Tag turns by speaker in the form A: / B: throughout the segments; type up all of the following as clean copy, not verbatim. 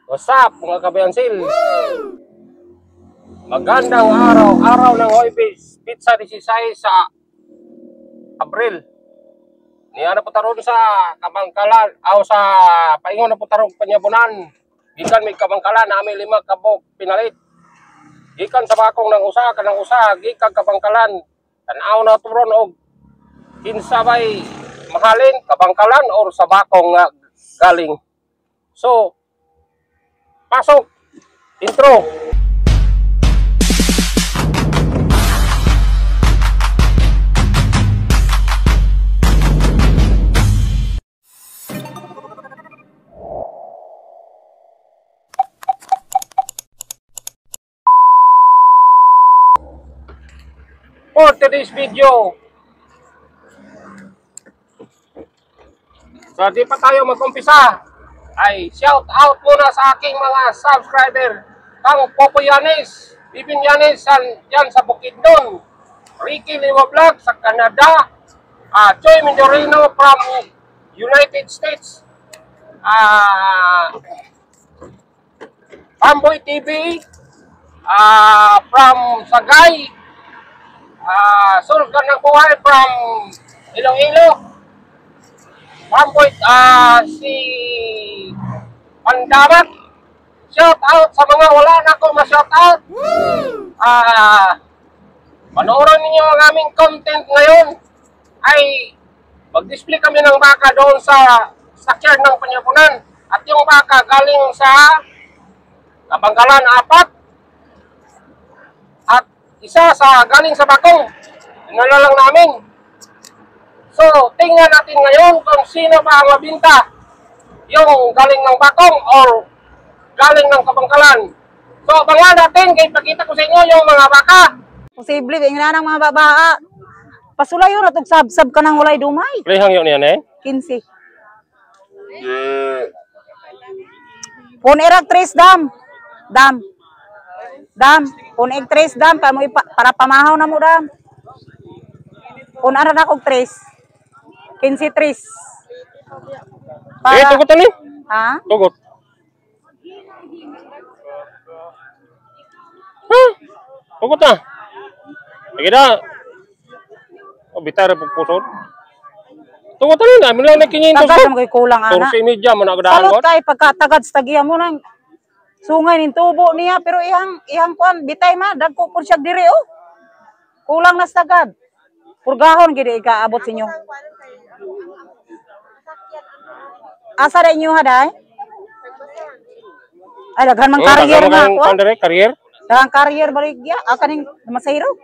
A: What's up mga kabayansil? Magandang araw, araw ng Hoybis, pizza 16 sa Abril. Niya na po taron sa Kabangkalan, o sa paingon na po taron Panyabunan. Gikan may Kabangkalan, namin 5 kabog pinalit. Gikan sa bakong ng usa, kanang usa, gikan Kabangkalan. Tanaw na turon og kinsa bay mahalin, Kabangkalan or sa bakong nga galing. So, pasok, intro. For today's video, so di pa tayo mag-umpisa, ay shout out muna sa aking mga subscriber, kang Popo Yanis, Bibin Yanis yan sa Bukidnon, Ricky Liwa Vlog sa Canada, Joy Mindorino from United States, Pamboy TV from Sagay, Sulgan ng Buhay from Iloilo, Pamboy si Pandamat. Shout out sa mga wala na akong ma-shout out. Panoorin ninyo ang aming content ngayon. Ay mag-display kami ng baka doon sa sakyan ng Panyabunan. At yung baka galing sa Kabangkalan 4 at isa sa galing sa Bakong. Dinala lang namin. So tingnan natin ngayon kung sino ba ang mabinta, yung galing ng Bakong or galing ng Kabangkalan. So abangan natin, kaya ipakita ko sa inyo yung mga baka.
B: Posible, ingna ng mga babaa. Pasulay yun, atog sab-sab ka ng ulay dumay.
A: Plehang yun yan eh?
B: 15. Punerag 3 dam. Dam. Punig 3 dam, para pamahaw na mo dam. Punara na kog 3. 15 3.
A: Tugot ni?
B: Ha?
A: Tugot. Tugot na. Lagi na. Bitar po pusod. Tugot na. Amin lang na 500.
B: Tagad mo kay kulang ana.
A: 14 mo na agadahan ko.
B: Salot kay pagkatagad sa tagiya mo nang sungay nin tubo niya, pero ihang kuan bitay ma dagko pud siya diri oh. Kulang na sa tagad. Purgahon gid ikaabot sa inyo. Asa ra inyo haday? Ay daghan man career nga ako.
A: Career?
B: Daghan career baligya. Kaning masayro.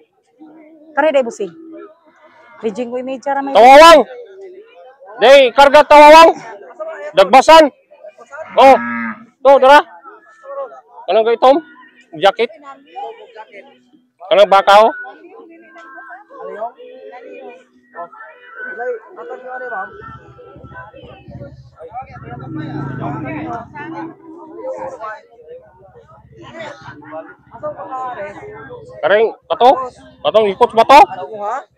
B: Kare day busing. Rijing ko imedya ra may.
A: Tawawang. Day karga tawawang. Dagbasan. Oh. To dara. Kanang gaytom? Jacket. Kanang baka oh. Kareng katong ikot ba to?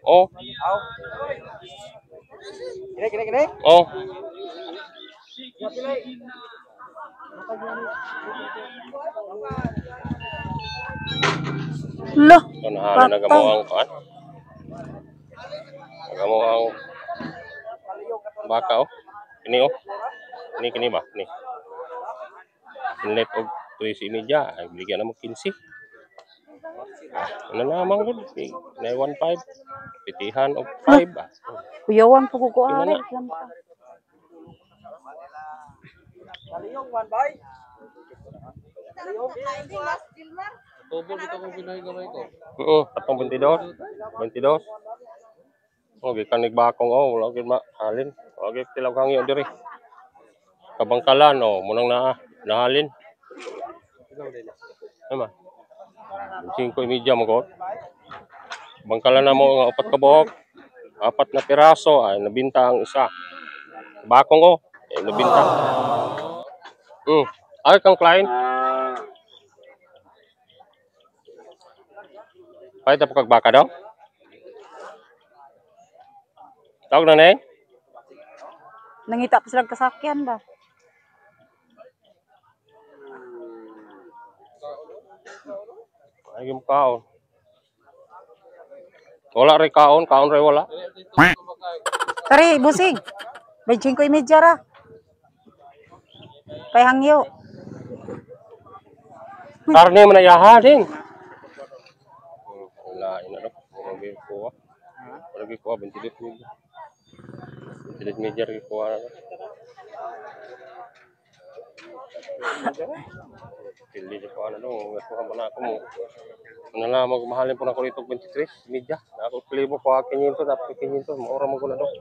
A: Oh. Kini. Oh.
B: Lo.
A: Nahala na gamuang kan. Gamuang baka oh. Ini oh. Kini ba? Ni. Inlet og 13 ay bigyan na mo 15. Ano naman gud? 915. Pitihan og 5 ah.
B: Kuyawan po ko ari.
C: Kaliyong man bay.
A: Tubo dito ko binay gamay ko. Oo, atong 22. 22. Oh, gikan nagbakong oh, wala gyud mahalin. Okay, tilaw hangyo diri. Kabangkalan oh, munang nahalin. Ama. 5 mo ko. Bangkalan na mo nga 4 ka buhok. 4 na piraso ay nabinta ang isa. Bakong oh, nabinta. Ay kang client. Pahit na po kagbaka daw? Tawag na eh?
B: Nangita pa sila kasakyan ba?
A: Lagi mo kaon. Wala rin kaon rin wala.
B: Kari, busing. 25 ra. Kay hangyo.
A: Karne man ayaha din. Wala, ina no. Lagi ko. Lagi ko 22 media. 22 media rin ko. Hindi siya pa ano, ito ka na ako mo. Ano na, magmahalin po na ako rito 23 media. Ako pili mo pa 500, dapat 500, maura mo ko na doon.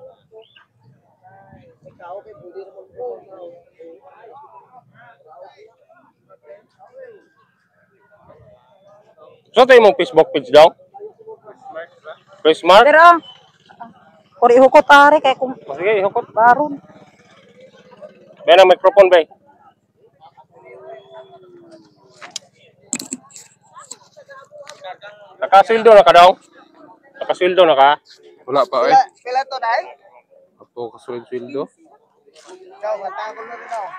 A: So, tayo mong Facebook page daw? Chris Mark?
B: Pero, kung ihukot ari, kay kung
A: Sige, ihukot.
B: baron.
A: Bay ng microphone, bay. Nakasildo na ka daw? Nakasildo na ka?
D: Wala pa eh.
C: Pila to dai?
D: Ako kasulod-sildo.
C: Ikaw matagol na daw.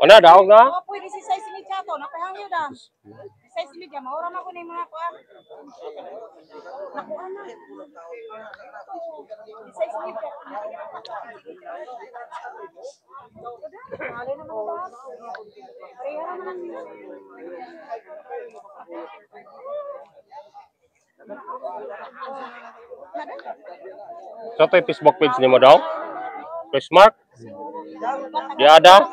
A: Ano, daw na?
B: Oh, pwede si size ni Chato, napahangyo da. Size ni Dia, maura man ko ni mga kuan. Nakuha na. Size ni Dia. Hali naman ba? Pareha naman.
A: So, tayo Facebook page ni mo daw? Chris Mark? Diada?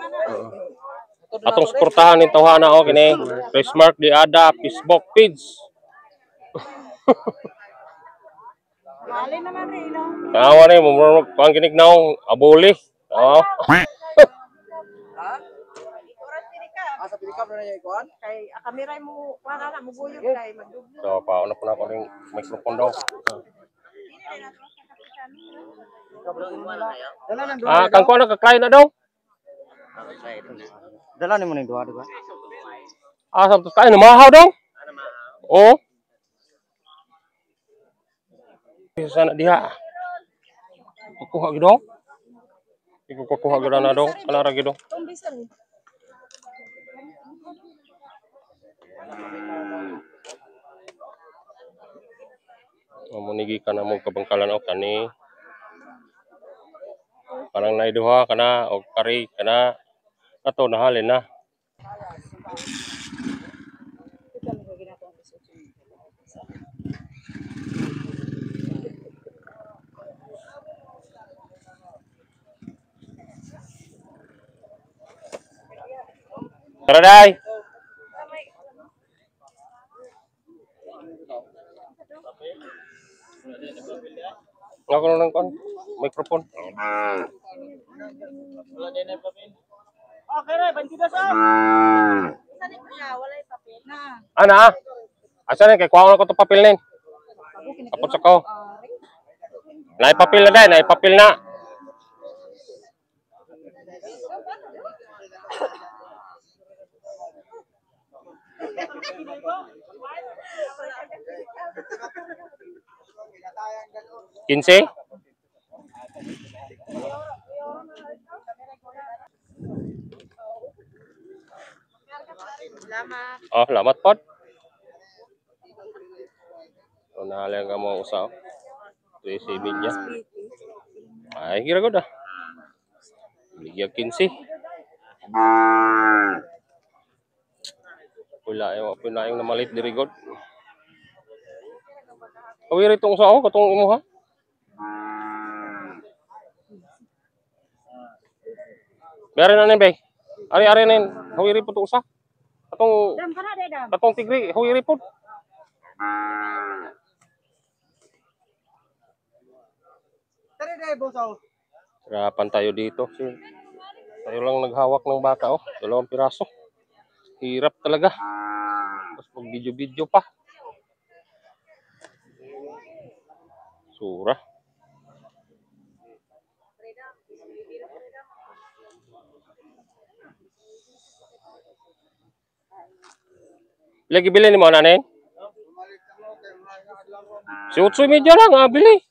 A: Atong suportahan ni Tawhana o kini Chris Mark Diada Facebook page.
B: Hali naman rin, no?
A: Tawa ni mo pang kinig naong abuli. Oh.
C: Asa pili ka na niya ikuan?
B: Kay kamera mo para na mo guyod kay magduglo.
A: So, pauna po na ako ng microphone daw.
C: Dala nang
A: Kang ko na ka-client na daw?
C: Dala ni mo ning duha diba?
A: Samtos kain na mahaw daw? Oo. Sana diha. Kukuha gid daw? Kukuha gid na daw, kanara gid daw. Munigi ka na mo kabangkalan o kani. Parang naiduha kana o kari kana ato nahalin na. Tara day. Ako na lang kon microphone.
C: Okay ra, 22 sa.
B: Walay papel na.
A: Ana? Asa na kay kuha ko to papel nin. Tapos ako. Naipapil na day, naipapil na. Kinse?
B: Salamat.
A: Oh, salamat pod. So, nahalang ka mo usaw. Ito yung media. Ay, kira ko dah. Bigyan 15. Pula yung namalit diri god. Kawiri itong usaw, katong imo ha? Biarin na nin, bay. Ari-ari na yun. Hawiri po ito usa.
B: Dam kana de dam.
A: Katong tigri, hawiri po.
C: Tara dai bosaw.
A: Hirapan tayo dito. Tayo lang naghawak ng baka, oh. 2 piraso. Hirap talaga. Tapos pag video-video pa. Sura. Lagi bili ni mo nanin? Si 8 medyo lang, bili.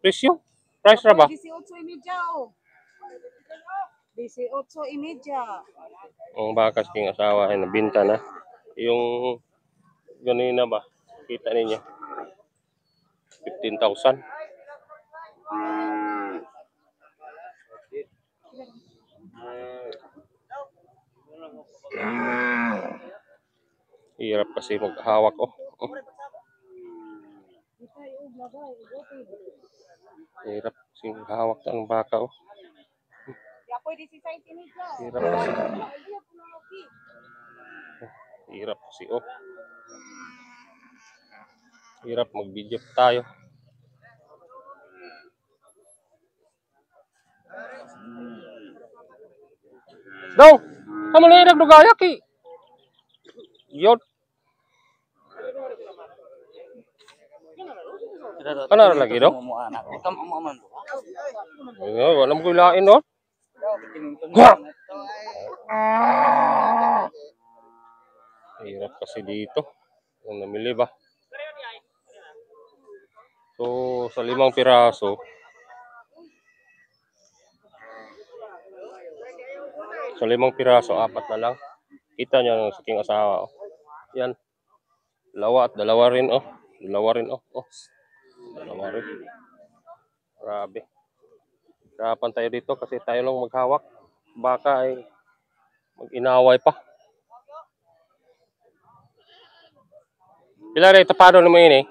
A: Presyo? Price ra ba?
B: 18.30 oh. 18.30.
A: Ang bakas king asawa ay nabinta na. Yung ganina ba? Kita ninyo. 15,000. Hirap kasi maghawak oh. Hirap kasi maghawak ng baka oh. Hirap kasi. Hirap kasi oh. Hirap mag-video tayo. Dong, kamu na yung nagdugayak eh. Yun. Ano lagi dong? Walang ko ilain no? Hirap kasi dito. Kung namili ba? So, sa 5 piraso, sa 5 piraso, 4 na lang. Kita niyo ng saking asawa. Oh. Yan. Dalawa at dalawa rin. Oh. Dalawa rin. Oh. Oh. Dalawa rin. Grabe. Hirapan tayo dito kasi tayo lang maghawak. Baka ay mag-inaway pa. Pila rin, tapado naman yun eh.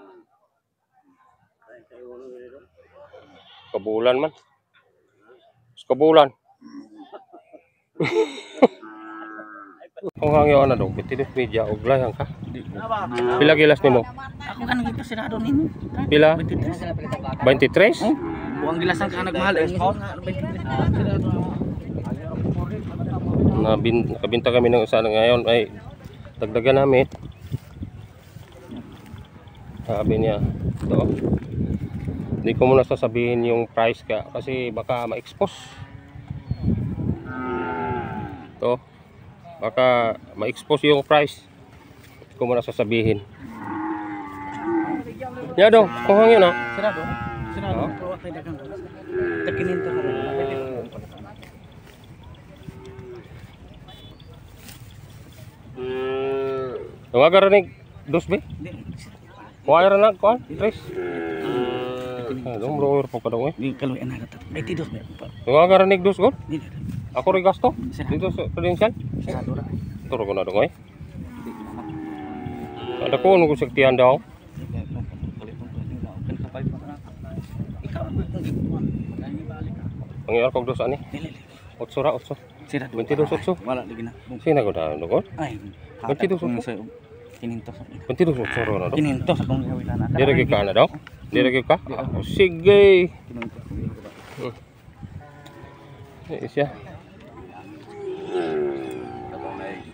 A: Kabulan man. Kabulan. Kung hangyo na daw, bitinit media o glayang ka. Pila gilas nimo?
C: Ako kan gitu sirado nimo.
A: Pila?
C: 23.
A: 23?
C: Buang gilasan ka nagmahal ang iskon nga 23.
A: Kabinta kami ng isa ngayon ay dagdagan namin. Sabi niya, ito. Hindi ko muna sasabihin yung price ka kasi baka ma-expose. Ito. Baka ma-expose yung price. Hindi ko muna sasabihin. Ya dong, kung hangin na.
C: Sirado. Sirado. Pero kay dagang. Takininto ka.
A: Nagagaranig dos be? Wire na kuan, Chris. Dong bro, po ka dong eh.
C: Di kaluy ana dapat. 22 ba.
A: Nagagaranig dos god?
C: Di.
A: Ako rin gasto dito sa credential.
C: Sirado ra.
A: Turo ko na dong eh. Ada ko nung saktihan daw. Pangyayar kong dos ani. Otso ra, otso.
C: Sirado.
A: 22 otso.
C: Wala lagi na.
A: Sino ko daw dong?
C: Ay.
A: 22 otso. 22 otso ra daw.
C: Kininto sa kong gawilan na.
A: Dire ka na daw. Dire ka? Oh, sige. Siya.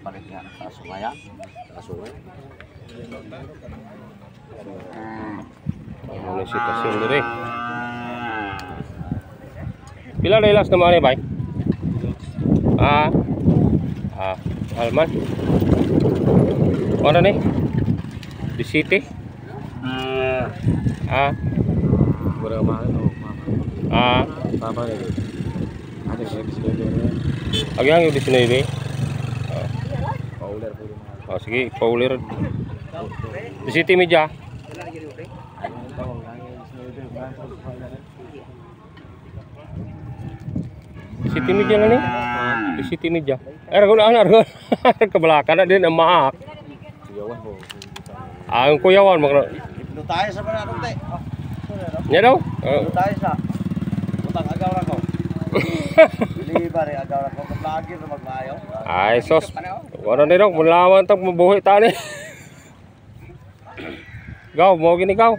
C: Palit nga sa sumaya. Kasuway.
A: Ano na sitwasyon dire? Pila relas naman ni bay? Alman. Ano ni? Di city?
C: Murah mahal oh. Papa ni. Ada sih di sini.
A: Agyang yung di sini ni.
C: Pauler po.
A: Oh, sige, pauler. Di city media. City media na ni. Di city media. Aragon. Kabalakan na din ang maak.
C: Kuyawan po.
A: Ang kuyawan magna.
C: Ito tayo sa mananong te.
A: Nya daw?
C: Ito tayo sa. Utang agaw ra ko. Liba rin agaw ra ko. Lagi na magmayo.
A: Ay sos. Wala ni daw mulawan tag mabuhi ta ni. Gaw mo gini gaw.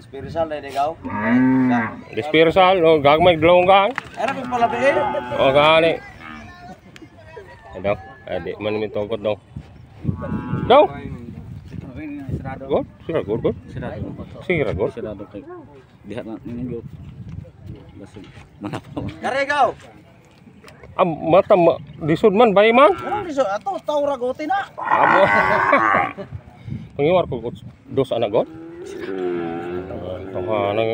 C: Spiritual na ikaw.
A: Dispersal no gagmay glonggang.
C: Era ko pala be.
A: O gani. Daw, adi man mi tongkot daw. Daw. God, sira god. Sira god.
C: Sirado kay. Diha na ninyo. Basig. Manapaw.
B: Kare ikaw.
A: Mata disud man bay man.
C: Ano diso ato tawra gote na.
A: Amo. Pangiwar ko dos anak god. Nang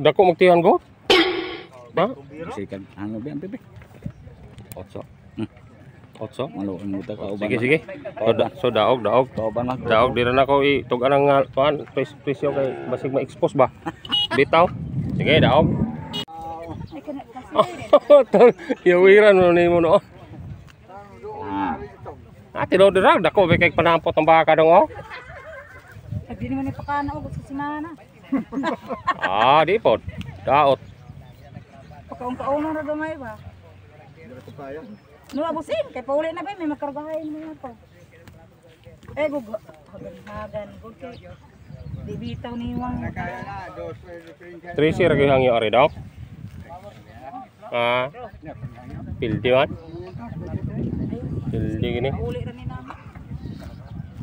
A: dako magtihan god. Ha?
C: Sikan ano ba ang bebe?
A: Otso. Otso.
C: Maluon mo ta kauban.
A: Sige, sige. So daog.
C: Kauban man.
A: Daog di na ako itugan ng tuan presyo kay basig ma-expose ba. Bitaw. Sige, daog. Yawiran mo ni mo no. Tinod ra dako kay panampot ang baka dong oh.
B: Di naman ipakana og sa sinana.
A: Di pod. Daot.
B: Pagkaon-kaon na gamay ba? No abusin kay pauli na ba may makargahin mo to. Gug hagan gud kay di bitaw ni wang.
A: 3 ra gyud yo ari daw. Pildi man. Pildi gini.
B: Uli ra ni nama.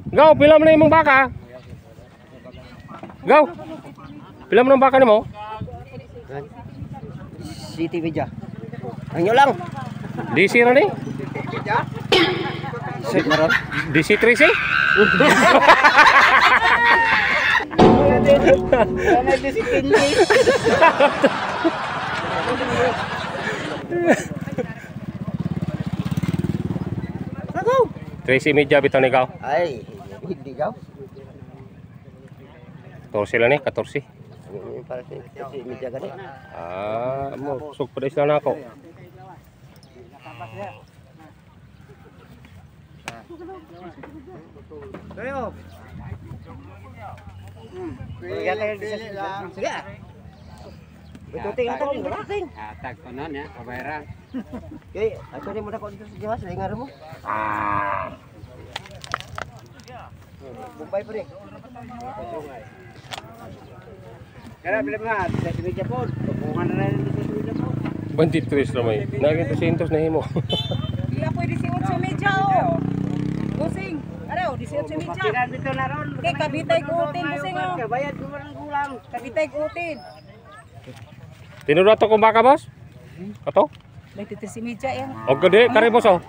A: Gaw, pila man na imong baka? Gaw. Pila man ang baka nimo?
C: City Media. Ang lang.
A: DC ra ni?
C: Set maron.
A: DC 3C?
C: Ana disiplin.
A: 3C media bitaw ni gaw.
C: Ay, hindi gaw.
A: 14 lang ni, 14.
C: Para si Media gani.
A: Mo sug pa isla na ako.
C: Kayo. Sige. Ituting ato ni barating.
E: Tag ko nun ya, kabayaran.
C: Okay, ato ni mo na ko dito sa Jawas, lingar mo. Bumbay pa rin.
E: Kaya bila nga, sa Media po, tukungan na rin sa Media po.
A: 23 ra may. Naging 200 na himo.
B: Di pwede si 8 media oh. Busing. Ano, 18 media.
E: Kiran dito na ron.
B: Kay kabitay kutin busing oh.
E: Bayad ko ng kulang.
B: Kabitay kutin.
A: Tinuro to kung baka boss? Ato?
B: May titi si media yan.
A: Og gede kare boss oh.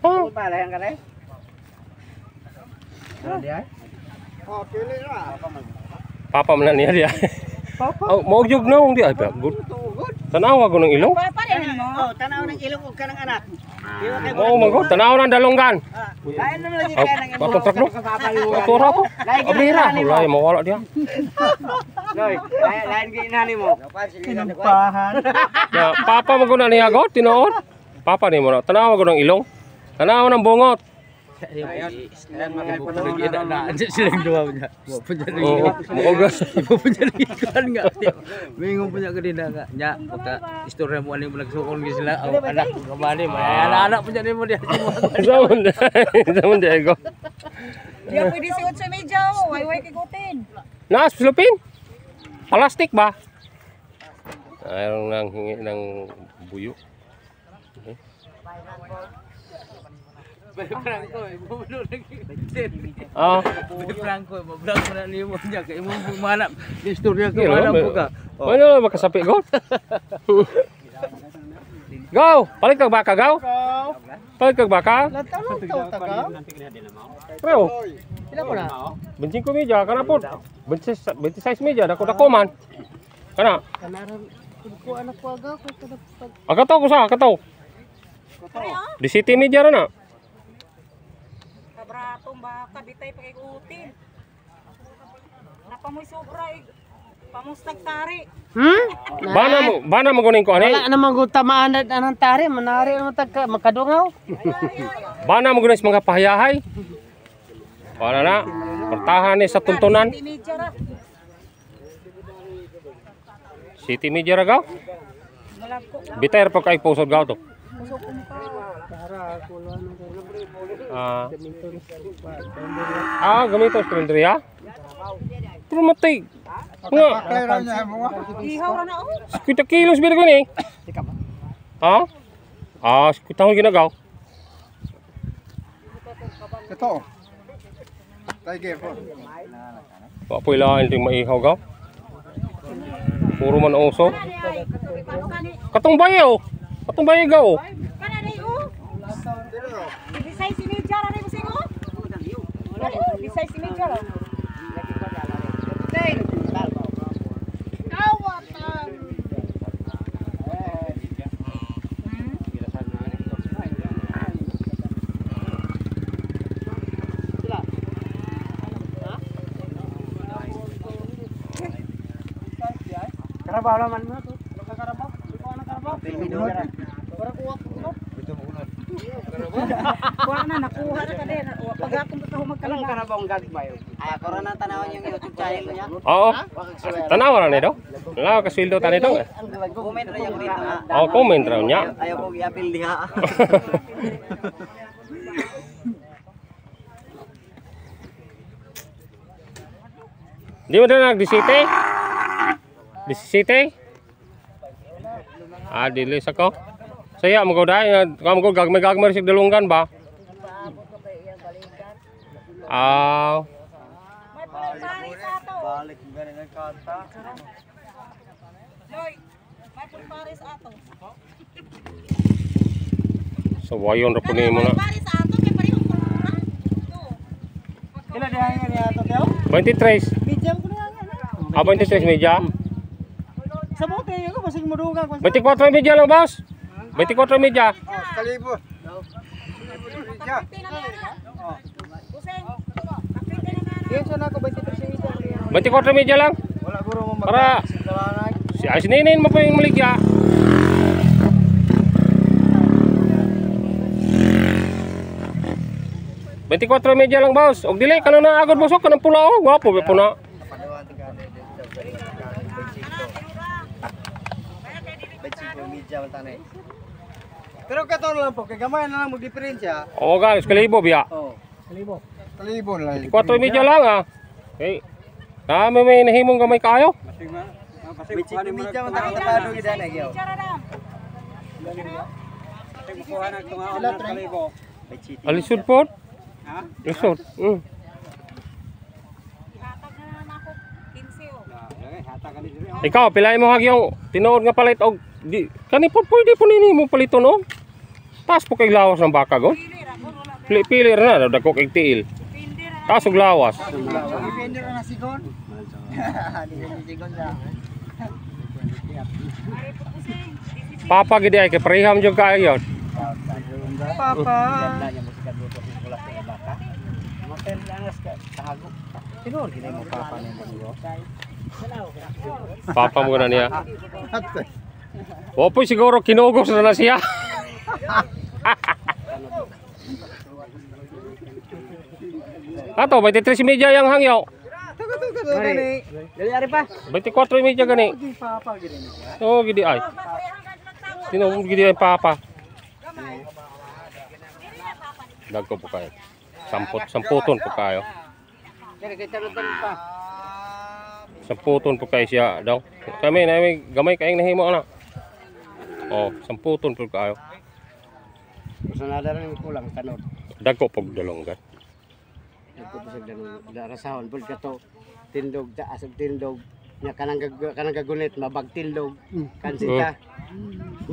E: Ano pa lang kare?
C: Oh, pili na.
A: Papa man na niya dia. Oh, maugyog na ung di ay pa. Good. Tanawa ko ng ilong.
B: Pa rin mo.
E: Oh, tanaw ng ilong ug kanang anak.
A: Mo magod tanawa ng dalonggan.
E: Lain naman lagi kaya ng
A: Patong truck no. Tura ko. Abira, wala mo wala dia.
E: Loy, lain gi inani mo.
C: Pinumpahan.
A: Ya, papa mo guna niya go tinuod. Papa ni mo na tanawa ko ng ilong. Tanawa ng bungot.
C: Silang dua punya. Mo punya
A: Oh, mogas.
C: Ibu punya ikan enggak? Bingung punya kedina enggak? Nya, pagka istorya mo ani mo nagsuon gi sila ang anak ko kabali, anak punya ni mo dia semua.
A: Zaman dia go.
B: Di pwede si 8 media oh. Way kikutin.
A: Naas Philippine. Plastic ba? Ayong nang hingi ng buyo.
C: Franco, ibu bener lagi.
A: Ah,
C: Franco, mabrang mo na niyo niya kay mo manap. Istorya ko
A: Kilo,
C: manap
A: may-
C: po ka.
A: ano makasapi go? Go, palit kag baka go. Palit kag baka. Pero,
C: Pila ko na?
A: bencing ko media kana pod. 26 media dako man. Kana.
C: Kanaran ko anak ko agaw ko kada
A: Akataw ko sa akataw. Di city media ra na.
B: Kabratong ba kabitay pa kay kutin. Napamoy sobra eh. Pamustag tari.
A: Bana mo kuning ko ani.
E: Wala namang gutamaan na anong tari, manari mo tagka makadungaw.
A: Bana mo guys mga pahayahay. Wala na. Pertahan ni sa tuntunan.
B: Di media ra.
A: City media ra gaw.
B: Malag ko.
A: Bitay ra pa kay pusod gaw to.
B: Kusog ko pa.
A: Gamito Sprendria. Pero matay. Nga,
B: Ihaw ra na oh.
A: 50 kilos biro ko ni. Ha? 50 tahun ginagaw.
C: Ito. Tiger po.
A: Wa po ilain ding maihaw gaw. Puro man uso. Katong bayo. Katong bayo gaw.
B: Kana ni oh. Bisay si media ra ni busing oh. Bisay si media ra.
E: Karabaw naman mo to. Karabaw. Ikaw na karabaw. Para kuha ko.
B: Kuha na, nakuha na ka din. Pag akong gusto
E: Anong karabaw ang gagmay? Ay, ako rin ang tanawan yung YouTube channel niya.
A: Oo. Tanawa na nito. Wala ka sweldo ta nito.
E: Comment rin yung dito.
A: Oo, comment raw niya.
E: Ayaw ko i-appeal diha.
A: Di mo na nag-disite? Disite? Ah, dilis ako. Saya mo ko dahil. Kamu ko gagmay sig dalunggan ba? Ah.
B: May pulpari sa ato.
E: Balik ganin ang kanta.
B: Loy, may pulpari sa ato.
A: So wayon ra punin mo na.
B: Pulpari sa ato, kay parehong kultura.
E: Kila diha nga niya to daw?
A: 23.
E: Medium ko na nga.
A: Ah, 23 media.
E: Sa bote ko basig mudugang.
A: 24 media lang, boss. 24 media.
E: Kalibo.
B: Kuseng, kapit na nga.
E: Yes, na ako 23 media.
A: 24 media lang.
E: Wala guro mo
A: Para si asinin mo pa yung maligya. Bentikwatro media lang, boss. Og dili kana na agad bosok kanang pula oh. Gwapo be puna.
E: Pero katon lang po, kay gamay na lang mag-diferensya.
A: Oo, guys, kalibo biya.
E: Oh, kalibo. Kalibo lang.
A: 24 media lang ah. Okay. Kami may nahimong gamay kayo.
E: Bitsik media man ta katado gid na gyud.
B: Tara lang.
E: Sila kalibo.
A: Alisod po.
E: Ha?
A: Alisod.
B: Hatag na naman ako 15 oh.
A: Ikaw, pilay mo hagyong tinuod nga palit og di kani po pwede po nini mo paliton no. Tas po kay lawas ng baka go. Pili ra na dako kay tiil. Tas og lawas.
E: Depende ra na sigon. Depende sigon sa.
A: Papa gid ay kay pareham jud kayo.
E: Papa. Motel lanas ka tahago. Tinuod gid mo papa nimo.
A: Papa mo na niya. Opo siguro kinugos na siya. Ato, 23 media yang hangyaw.
E: Gani. Dali ari pa.
A: 24 media gani.
E: Papa gid ni.
A: Oh, gidi ay. Tinong gidi ay papa. Dagko po kayo. Samputon po kayo.
E: Dali kay tanong pa.
A: Samputon po kayo siya daw. Kami na may gamay kayong nahimo ana. Oh, samputon po kayo.
E: Sanada rin kulang tanod.
A: Dagko po dalonggan.
E: Nagpupusag na rasahon bul kato tindog taas og tindog nya kanang gagunit mabag tindog kansita.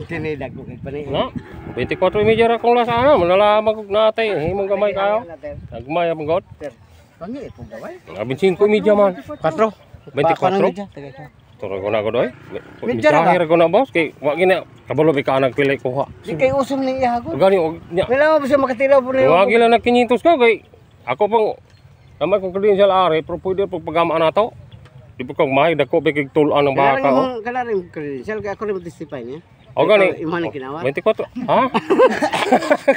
E: Tinidag ko kay pani.
A: Na, 24 media ra kung lasa ana, manala magug natay himong gamay kayo. Nagmay ang god.
E: Pangi po gaway.
A: 25 media man. 4. 24. Turo ko na ko doy. Midjahir ko na boss kay wa gina kabalo ka nagpili ko ha.
E: Di kay usom ning ihagon.
A: Gani og nya.
E: Wala mo siya makatilaw po niyo.
A: Wa gila na 500 ka kay ako pang naman kong credential are pero pwede pag pagama na to. Di pa kong mahay dako bigig tulan ng baka oh.
E: Kala rin credential kay ako rin testify niya.
A: O gani.
E: Imo ni kinawa.
A: 24. Ha?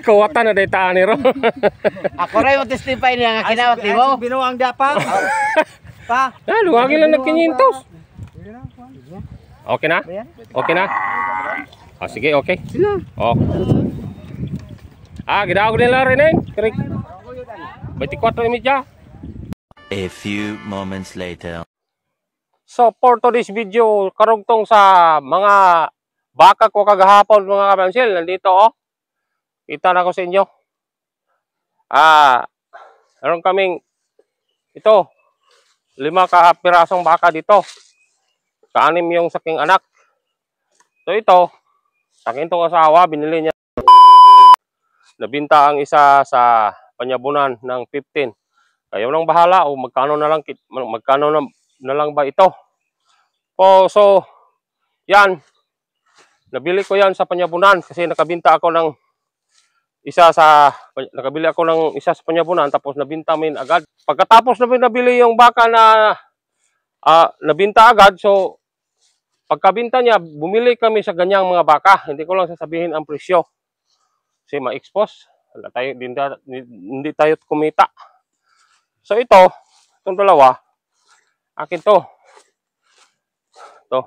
A: Kawatan na dayta ani ro.
E: Ako rin mo testify niya nga kinawat nimo. Binuang dapa. Pa.
A: Lalo wa gila na 500. Okay na? Okay na? Ah, sige, okay.
E: Sino?
A: Oh. Ah, gidao ko nila rin eh. Kirik. 24 media.
F: A few moments later.
A: So, for today's video, karugtong sa mga baka ko kagahapon mga kabansil. Nandito oh. Kita na ko sa inyo. Meron kaming ito. 5 pirasong baka dito. Kaanim yung saking anak. So ito, saking itong asawa, binili niya. Nabinta ang isa sa panyabunan ng 15. Kayo nang bahala o magkano na lang ba ito. So yan. Nabili ko yan sa panyabunan kasi nakabili ako ng isa sa panyabunan tapos nabinta min agad. Pagkatapos nabili yung baka na nabinta agad, so pagkabinta niya, bumili kami sa ganyang mga baka. Hindi ko lang sasabihin ang presyo. Kasi ma-expose. Hindi tayo kumita. So itong dalawa, akin to. Ito.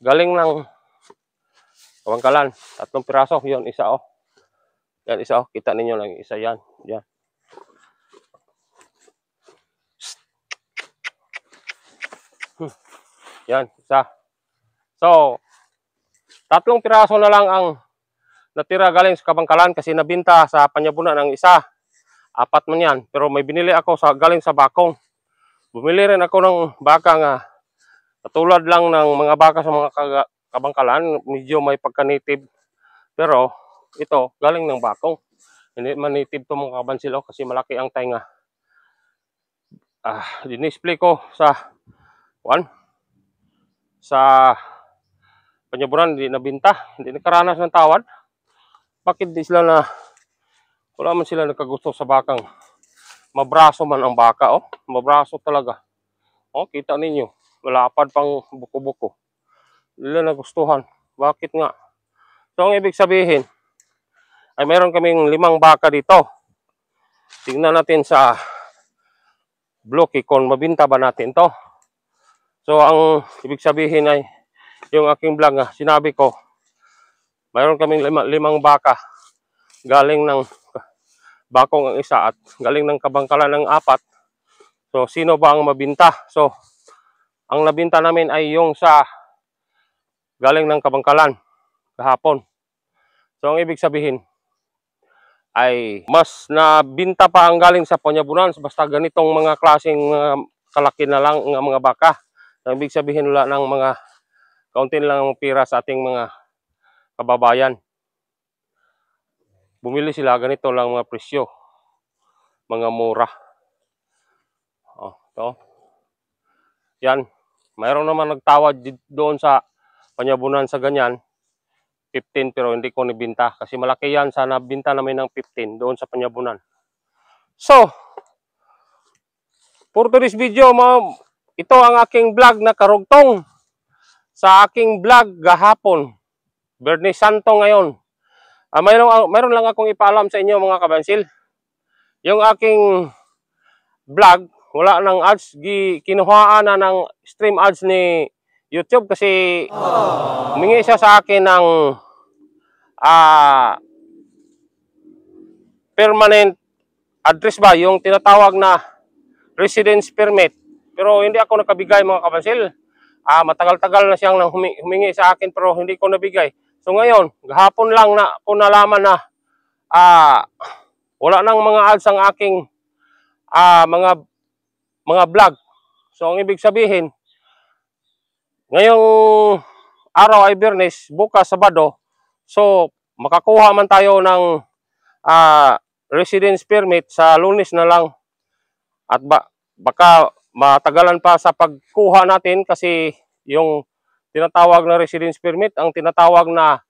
A: Galing ng Kabangkalan. 3 piraso. Yun, isa oh. Yan, isa oh. Kita ninyo lang. Isa yan. Yan. Yan, isa. So, 3 piraso na lang ang natira galing sa Kabangkalan kasi nabinta sa Panyabunan ng isa. 4 man yan. Pero may binili ako galing sa Bakong. Bumili rin ako ng baka nga katulad lang ng mga baka sa mga Kabangkalan. Medyo may pagka-native. Pero ito, galing ng Bakong. Hindi man native to mga kabansil kasi malaki ang tainga. Dinisplay ko sa Panyabunan, hindi nabinta, hindi nakaranas ng tawad. Bakit di sila wala man sila nakagusto sa bakang mabraso man ang baka, oh. Mabraso talaga. Oh, kita ninyo, malapad pang buko-buko. Hindi nila nagustuhan. Bakit nga? So, ang ibig sabihin, ay mayroon kaming 5 baka dito. Tingnan natin sa bloke kung mabinta ba natin to. So, ang ibig sabihin ay, yung aking vlog nga, sinabi ko, mayroon kaming 5 baka. Galing ng Bakong ang isa at galing ng Kabangkalan ng 4. So, sino ba ang mabinta? So, ang nabinta namin ay yung sa galing ng Kabangkalan kahapon. So, ang ibig sabihin ay mas nabinta pa ang galing sa Panyabunan basta ganitong mga klaseng kalaki na lang ng mga baka. Ang ibig sabihin wala ng mga kaunti lang ang pira sa ating mga kababayan. Bumili sila ganito lang mga presyo. Mga mura. Oh, ito. Yan. Mayroon naman nagtawad doon sa Panyabunan sa ganyan. 15 pero hindi ko nibinta. Kasi malaki yan. Sana binta namin ng 15 doon sa Panyabunan. So, for today's video, ito ang aking vlog na karugtong sa aking vlog gahapon. Bernie Santo ngayon. Mayroon lang akong ipaalam sa inyo mga kabansil. Yung aking vlog, wala ng ads. Kinuhaan na ng stream ads ni YouTube kasi humingi siya sa akin ng permanent address ba, yung tinatawag na residence permit. Pero hindi ako nakabigay mga kabansil. Matagal-tagal na siyang humingi sa akin pero hindi ko nabigay. So ngayon, gahapon lang na ako nalaman na wala nang mga ads ang aking mga vlog. So ang ibig sabihin, ngayong araw ay Biyernes, bukas Sabado, so makakuha man tayo ng residence permit sa Lunes na lang. At baka matagalan pa sa pagkuha natin kasi yung tinatawag na residence permit, ang tinatawag na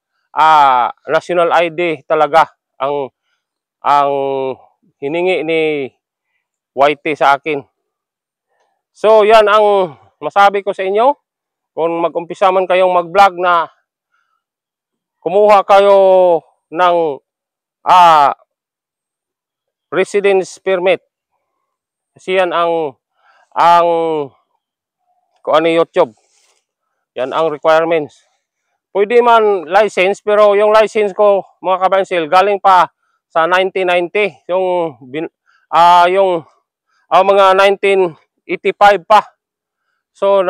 A: national ID talaga ang hiningi ni YT sa akin. So yan ang masabi ko sa inyo. Kung mag-umpisa man kayong mag-vlog na kumuha kayo ng residence permit. Kasi yan ang kung ano YouTube. Yan ang requirements. Pwede man license, pero yung license ko, mga kabansil, galing pa sa 1990. Yung mga 1985 pa. So,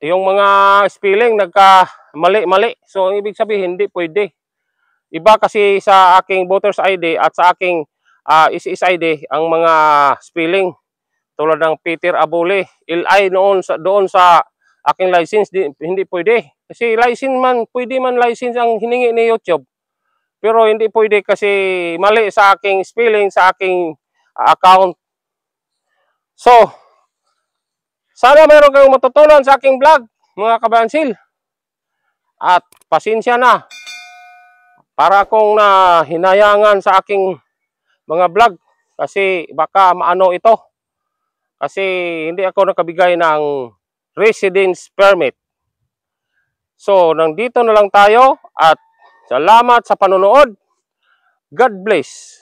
A: yung mga spelling, nagka-mali-mali. So, ang ibig sabihin, hindi pwede. Iba kasi sa aking voter's ID at sa aking SSID, ang mga spelling. Tulad ng Peter Abole, LI doon sa aking license, hindi pwede. Kasi license man, pwede man license ang hiningi ni YouTube. Pero hindi pwede kasi mali sa aking spelling, sa aking account. So, sana mayroon kayong matutunan sa aking vlog, mga kabansil. At pasensya na. Para akong hinayangan sa aking mga vlog. Kasi baka maano ito. Kasi hindi ako nakabigay ng residence permit. So, nandito na lang tayo at salamat sa panonood. God bless.